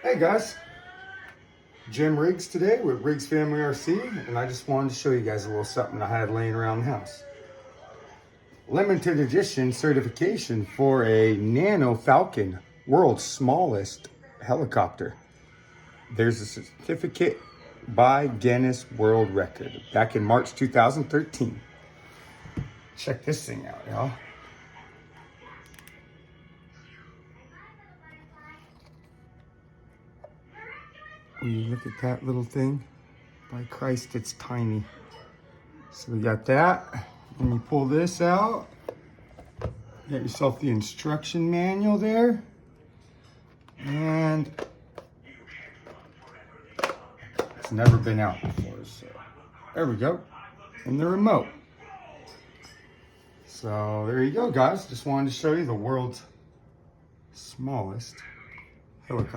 Hey guys, Jim Riggs today with Riggs Family RC, and I just wanted to show you guys a little something I had laying around the house. Limited edition certification for a Nano Falcon, world's smallest helicopter. There's a certificate by Guinness World Record back in March 2013. Check this thing out, y'all. When you look at that little thing, by Christ, it's tiny. So we got that. When you pull this out, you got yourself the instruction manual there. And it's never been out before, so there we go. And the remote. So there you go, guys. Just wanted to show you the world's smallest helicopter.